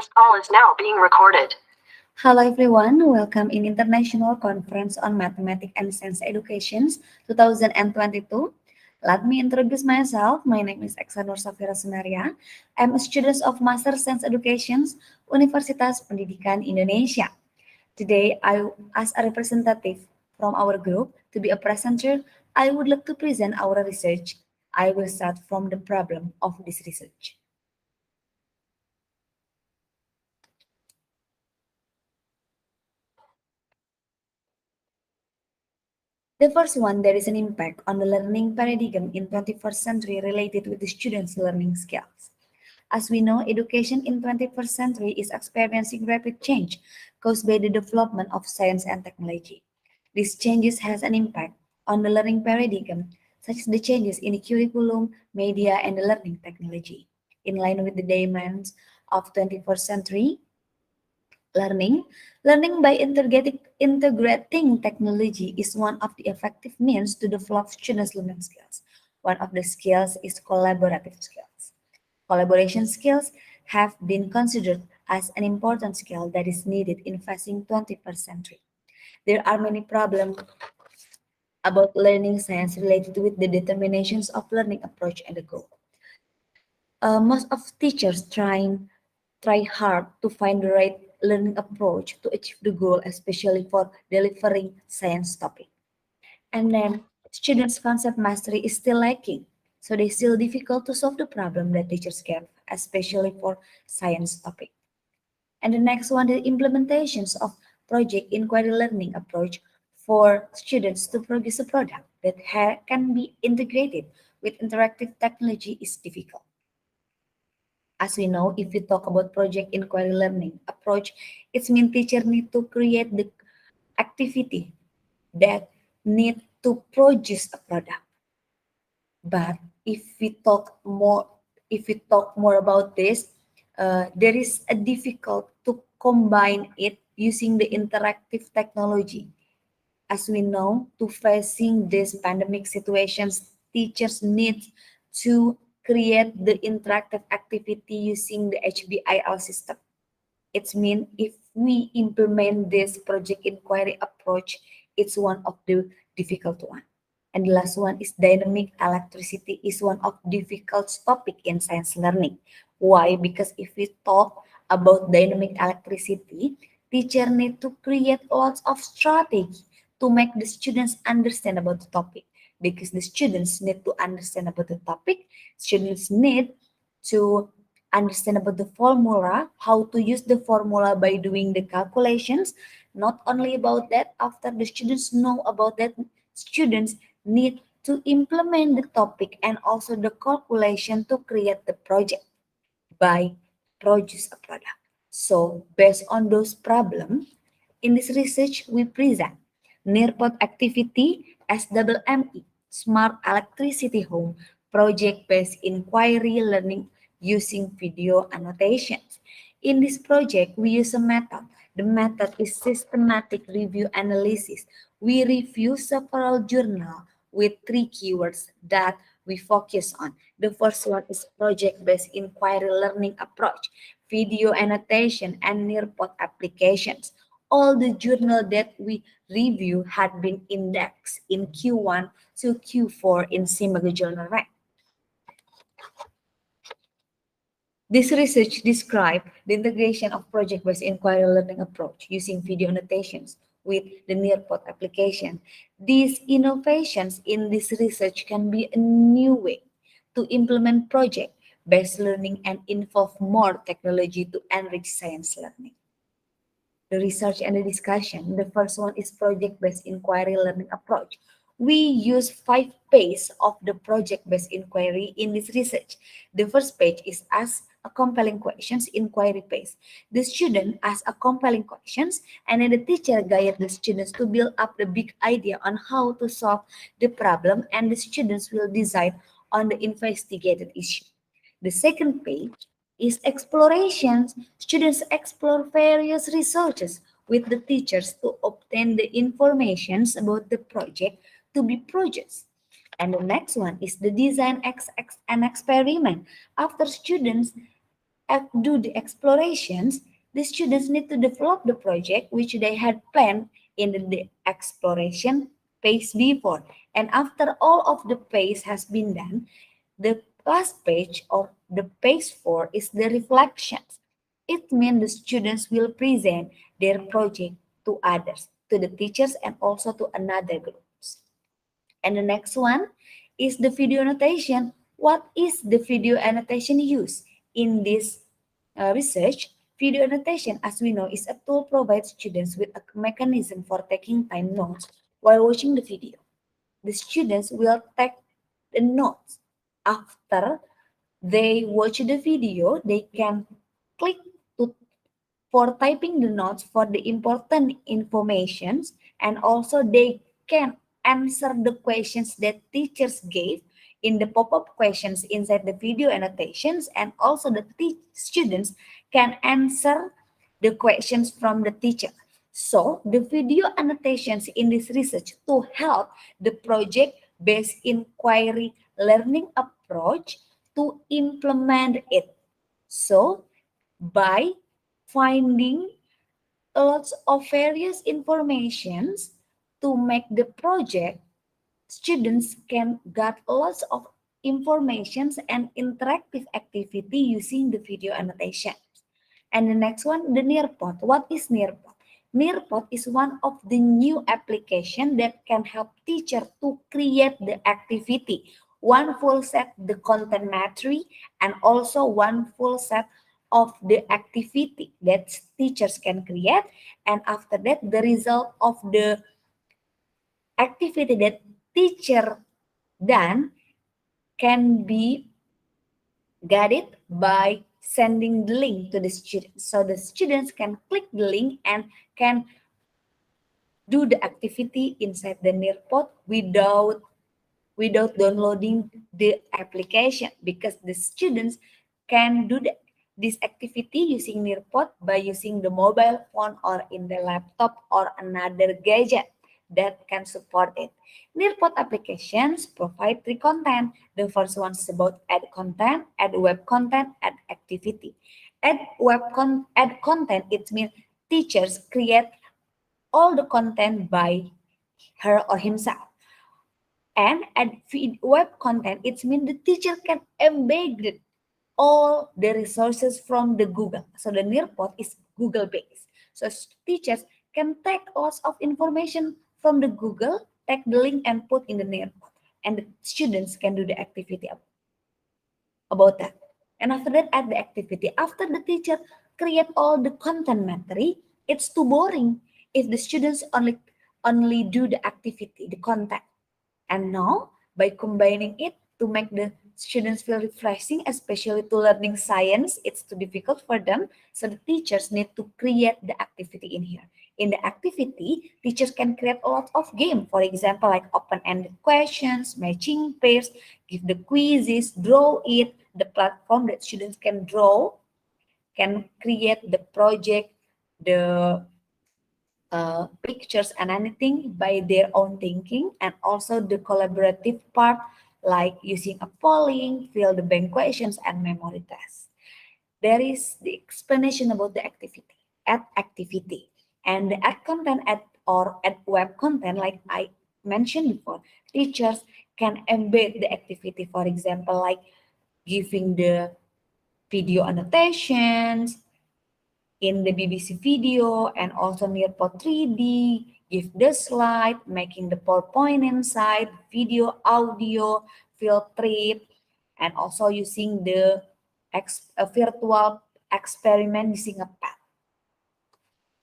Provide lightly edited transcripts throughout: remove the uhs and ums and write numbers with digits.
This call is now being recorded. Hello everyone, welcome in International Conference on Mathematics and Science Education 2022. Let me introduce myself. My name is Eksanur Safira Sunaria. I'm a student of Master Science Education, Universitas Pendidikan Indonesia. Today, as a representative from our group to be a presenter, I would like to present our research. I will start from the problem of this research. The first one, there is an impact on the learning paradigm in 21st century related with the students' learning skills. As we know, education in 21st century is experiencing rapid change caused by the development of science and technology. These changes has an impact on the learning paradigm, such as the changes in the curriculum, media, and the learning technology. In line with the demands of 21st century, learning. Learning by integrating technology is one of the effective means to develop students' learning skills. One of the skills is collaborative skills. Collaboration skills have been considered as an important skill that is needed in facing 21st century. There are many problems about learning science related with the determinations of learning approach and the goal. Most of teachers try hard to find the right learning approach to achieve the goal, especially for delivering science topic. And then students' concept mastery is still lacking, so they still difficult to solve the problem that teachers give, especially for science topic. And the next one, the implementations of project inquiry learning approach for students to produce a product that can be integrated with interactive technology is difficult. As we know, if we talk about project inquiry learning approach, it's mean teacher need to create the activity that need to produce a product. But if we talk more about this, there is a difficult to combine it using the interactive technology. As we know, to facing these pandemic situations, teachers need to create the interactive activity using the HBIL system. It's mean if we implement this project inquiry approach, it's one of the difficult one. And the last one is dynamic electricity is one of difficult topic in science learning. Why? Because if we talk about dynamic electricity, teacher need to create lots of strategy to make the students understand about the topic. Because the students need to understand about the topic, students need to understand about the formula, how to use the formula by doing the calculations. Not only about that, after the students know about that, students need to implement the topic and also the calculation to create the project by produce a product. So based on those problems, in this research we present Nearpod activity SMME, Smart Electricity Home, project-based inquiry learning using video annotations. In this project, we use a method. The method is systematic review analysis. We review several journals with three keywords that we focus on. The first one is project-based inquiry learning approach, video annotation, and Nearpod applications. All the journal that we review had been indexed in Q1 to Q4 in Simaga Journal Rank. This research described the integration of project-based inquiry learning approach using video annotations with the Nearpod application. These innovations in this research can be a new way to implement project-based learning and involve more technology to enrich science learning. The research and the discussion. The first one is project-based inquiry learning approach. We use 5 pages of the project-based inquiry in this research. The first page is ask a compelling questions, inquiry page. The student asks a compelling questions, and then the teacher guides the students to build up the big idea on how to solve the problem, and the students will decide on the investigated issue. The second page is explorations. Students explore various researches with the teachers to obtain the informations about the project to be projects. And the next one is the design an experiment. After students do the explorations, the students need to develop the project which they had planned in the exploration phase before. And after all of the phase has been done, the last page or the page 4 is the reflections. It means the students will present their project to others, to the teachers and also to another groups. And the next one is the video annotation. What is the video annotation used in this research? Video annotation, as we know, is a tool provides students with a mechanism for taking time notes while watching the video. The students will take the notes after they watch the video. They can click to for typing the notes for the important informations, and also they can answer the questions that teachers gave in the pop-up questions inside the video annotations, and also the students can answer the questions from the teacher. So the video annotations in this research to help the project based inquiry learning approach to implement it. So by finding lots of various informations to make the project, students can get lots of informations and interactive activity using the video annotation. And the next one, the Nearpod. What is Nearpod? Nearpod is one of the new application that can help teacher to create the activity. One full set the content matrix and also one full set of the activity that teachers can create. And after that, the result of the activity that teacher done can be get it by sending the link to the students. So the students can click the link and can do the activity inside the Nearpod without downloading the application, because the students can do this activity using Nearpod by using the mobile phone or in the laptop or another gadget that can support it. Nearpod applications provide three content. The first one is about add content, add web content, add activity. Add content, it means teachers create all the content by her or himself. And add web content, it means the teacher can embed all the resources from the Google. So the Nearpod is Google based. So teachers can take lots of information from the Google, take the link and put in the Nearpod. And the students can do the activity about that. And after that, add the activity. After the teacher create all the content material, it's too boring if the students only do the activity, the content. And now, by combining it to make the students feel refreshing, especially to learning science, it's too difficult for them. So the teachers need to create the activity in here. In the activity, teachers can create a lot of game. For example, like open-ended questions, matching pairs, give the quizzes, draw it, the platform that students can draw, can create the project, the pictures and anything by their own thinking, and also the collaborative part like using a polling, fill the bank questions, and memory tests. There is the explanation about the activity, add activity, and the add content or add web content like I mentioned before. Teachers can embed the activity, for example, like giving the video annotations, in the BBC video and also Nearpod 3D, give the slide, making the PowerPoint inside, video, audio, field trip, and also using the virtual experiment using a pad.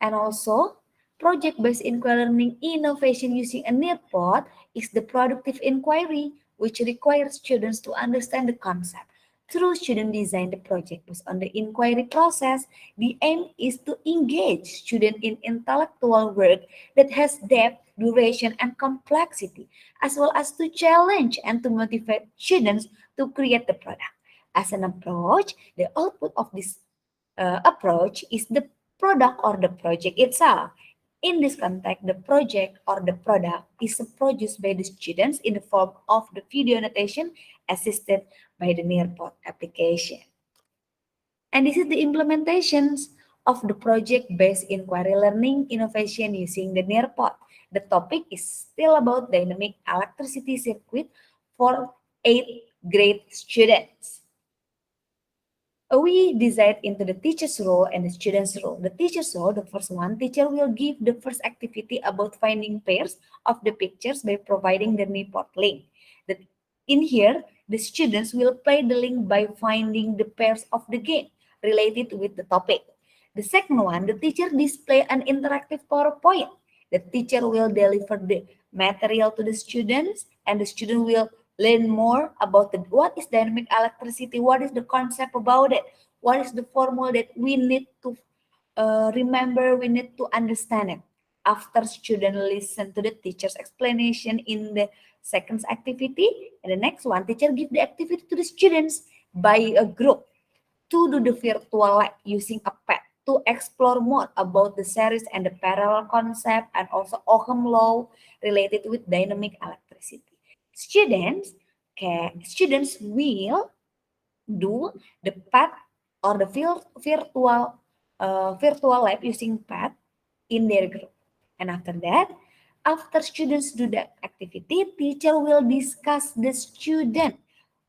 And also, project-based inquiry learning innovation using a Nearpod is the productive inquiry, which requires students to understand the concept. Through student design the project based on the inquiry process, the aim is to engage students in intellectual work that has depth, duration, and complexity, as well as to challenge and to motivate students to create the product. As an approach, the output of this approach is the product or the project itself. In this context, the project or the product is produced by the students in the form of the video annotation assisted by the Nearpod application. And this is the implementations of the project-based inquiry learning innovation using the Nearpod. The topic is still about dynamic electricity circuit for 8th grade students. We divide into the teacher's role and the student's role. The teacher's role, the first one, teacher will give the first activity about finding pairs of the pictures by providing the Nearpod link. The, in here, the students will play the link by finding the pairs of the game related with the topic. The second one, the teacher display an interactive PowerPoint. The teacher will deliver the material to the students and the student will learn more about what is dynamic electricity, what is the concept about it, what is the formula that we need to remember, we need to understand it. After student listen to the teacher's explanation in the second activity, and the next one, teacher give the activity to the students by a group to do the virtual lab using a pad to explore more about the series and the parallel concept and also Ohm law related with dynamic electricity. Students will do the pad or the virtual lab using pad in their group. And after that, after students do that activity, teacher will discuss the student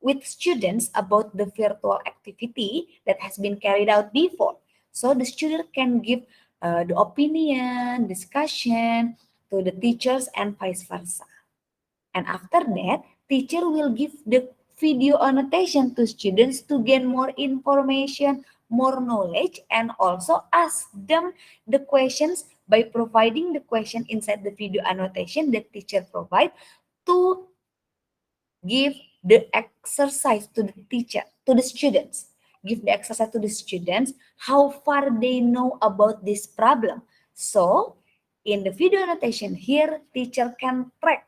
with students about the virtual activity that has been carried out before. So the student can give the opinion, discussion to the teachers and vice versa. And after that, teacher will give the video annotation to students to gain more information, more knowledge, and also ask them the questions by providing the question inside the video annotation that teacher provide to give the exercise to the teacher, to the students. Give the exercise to the students how far they know about this problem. So, in the video annotation here, teacher can track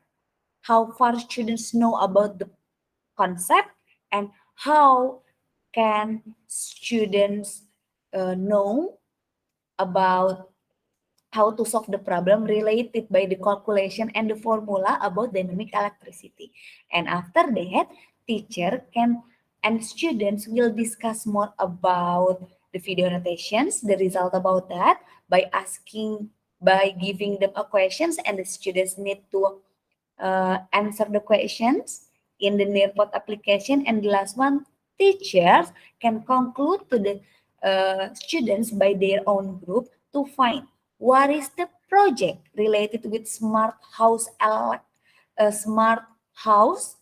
how far students know about the concept and how can students know about how to solve the problem related by the calculation and the formula about dynamic electricity. And after that, teacher can and students will discuss more about the video annotations, the result about that by giving them a questions and the students need to answer the questions in the Nearpod application. And the last one, teachers can conclude to the students by their own group to find what is the project related with smart house, smart house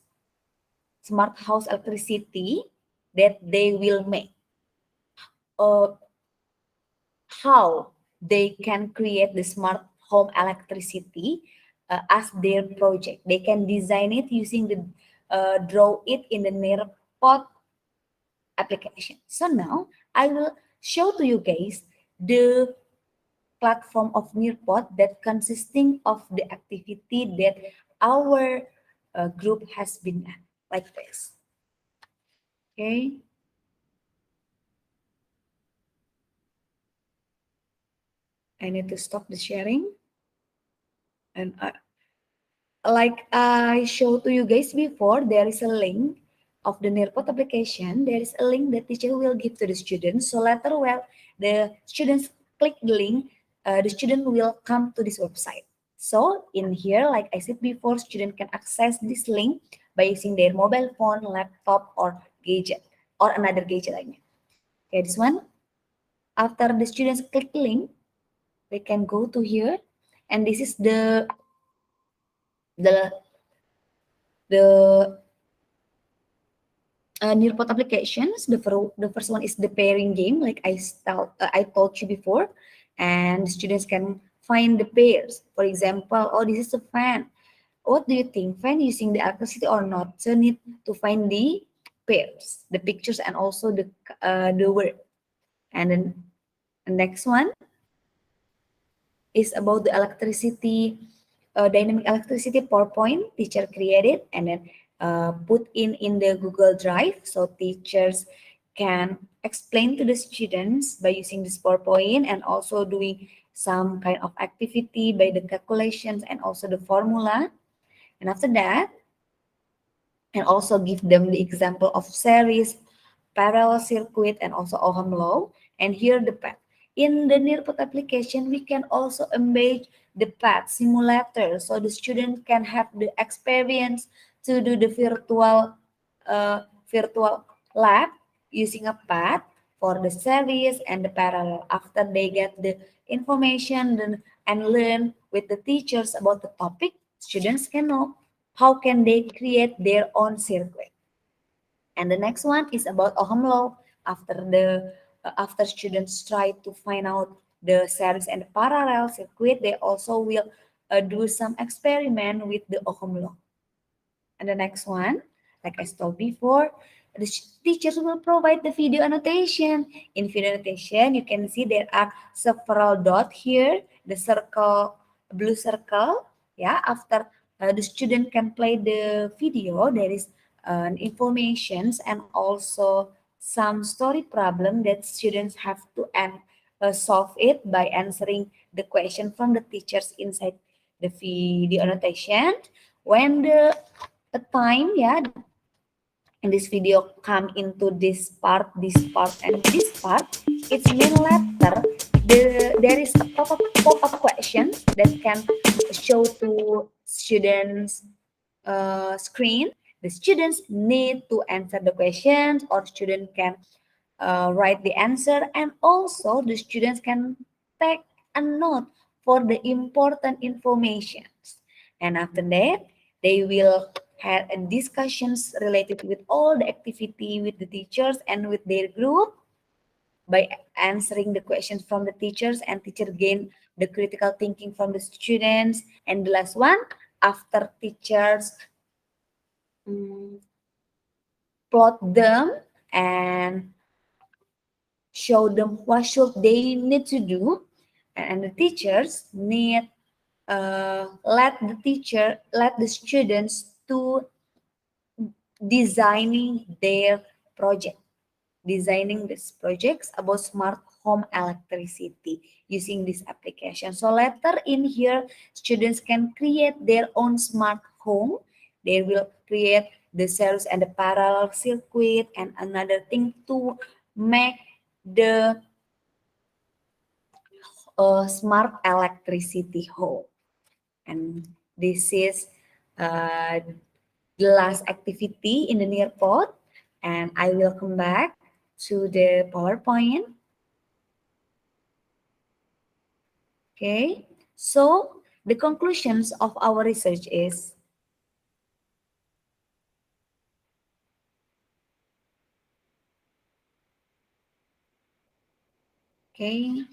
electricity that they will make. How they can create the smart home electricity as their project. They can design it using the draw it in the Nearpod application. So now I will show to you guys the platform of Nearpod that consisting of the activity that our group has been at, like this. Okay. I need to stop the sharing. And like I showed to you guys before, there is a link of the Nearpod application. There is a link that teacher will give to the students. So later, well, the students click the link, the student will come to this website. So in here, like I said before, student can access this link by using their mobile phone, laptop, or gadget, or another gadget I mean. Okay, this one. After the students click the link, they can go to here, and this is the the Nearpod applications. The first one is the pairing game, like I told you before, and students can find the pairs. For example, oh, this is a fan. What do you think? Fan using the electricity or not? So need to find the pairs, the pictures, and also the word. And then the next one is about the electricity, dynamic electricity PowerPoint teacher created and then put in the Google Drive so teachers can explain to the students by using this PowerPoint and also doing some kind of activity by the calculations and also the formula. And after that, and also give them the example of series parallel circuit, and also Ohm law. And here the path. In the Nearpod application, we can also embed the path simulator so the student can have the experience to do the virtual lab using a path for the series and the parallel. After they get the information and learn with the teachers about the topic, students can know how can they create their own circuit. And the next one is about Ohm law. After students try to find out the series and parallel circuit, they also will do some experiment with the Ohm law. And the next one, like I told before, the teachers will provide the video annotation. In video annotation, you can see there are several dots here, the circle, blue circle. Yeah, after the student can play the video, there is informations and also some story problem that students have to solve it by answering the question from the teachers inside the video annotation. When the time, yeah, in this video come into this part and this part, it's mean later there is a pop-up question that can show to students screen. The students need to answer the questions, or student can write the answer, and also the students can take a note for the important information. And after that, they will have discussions related with all the activity with the teachers and with their group by answering the questions from the teachers, and teacher gain the critical thinking from the students. And the last one, after teachers mm, plot them and show them what should they need to do, and the teachers need let the students to designing their project designing these projects about smart home electricity using this application. So later in here, students can create their own smart home. They will create the cells and the parallel circuit and another thing to make the smart electricity home. And this is uh, the last activity in the Nearpod. And I will come back to the PowerPoint. Okay, so the conclusions of our research is, okay,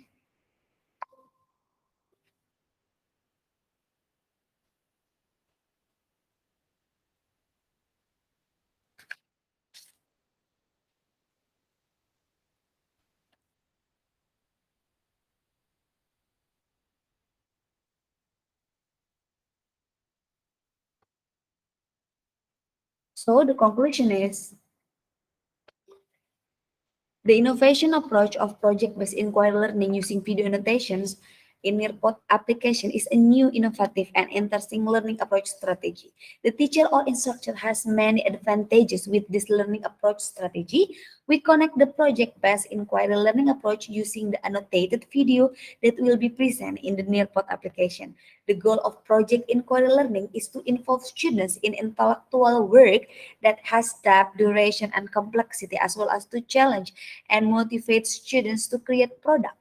so the conclusion is, the innovation approach of project-based inquiry learning using video annotations in Nearpod application is a new, innovative, and interesting learning approach strategy. The teacher or instructor has many advantages with this learning approach strategy. We connect the project-based inquiry learning approach using the annotated video that will be present in the Nearpod application. The goal of project inquiry learning is to involve students in intellectual work that has depth, duration, and complexity, as well as to challenge and motivate students to create product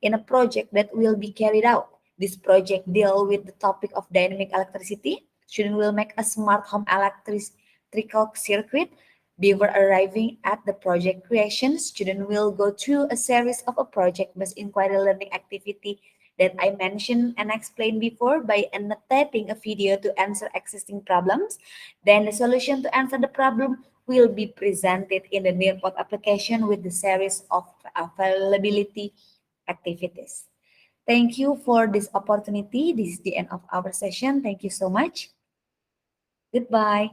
in a project that will be carried out. This project deal with the topic of dynamic electricity. Students will make a smart home electrical circuit. Before arriving at the project creation, students will go through a series of a project-based inquiry learning activity that I mentioned and explained before by annotating a video to answer existing problems. Then the solution to answer the problem will be presented in the Nearpod application with the series of availability activities. Thank you for this opportunity. This is the end of our session. Thank you so much. Goodbye.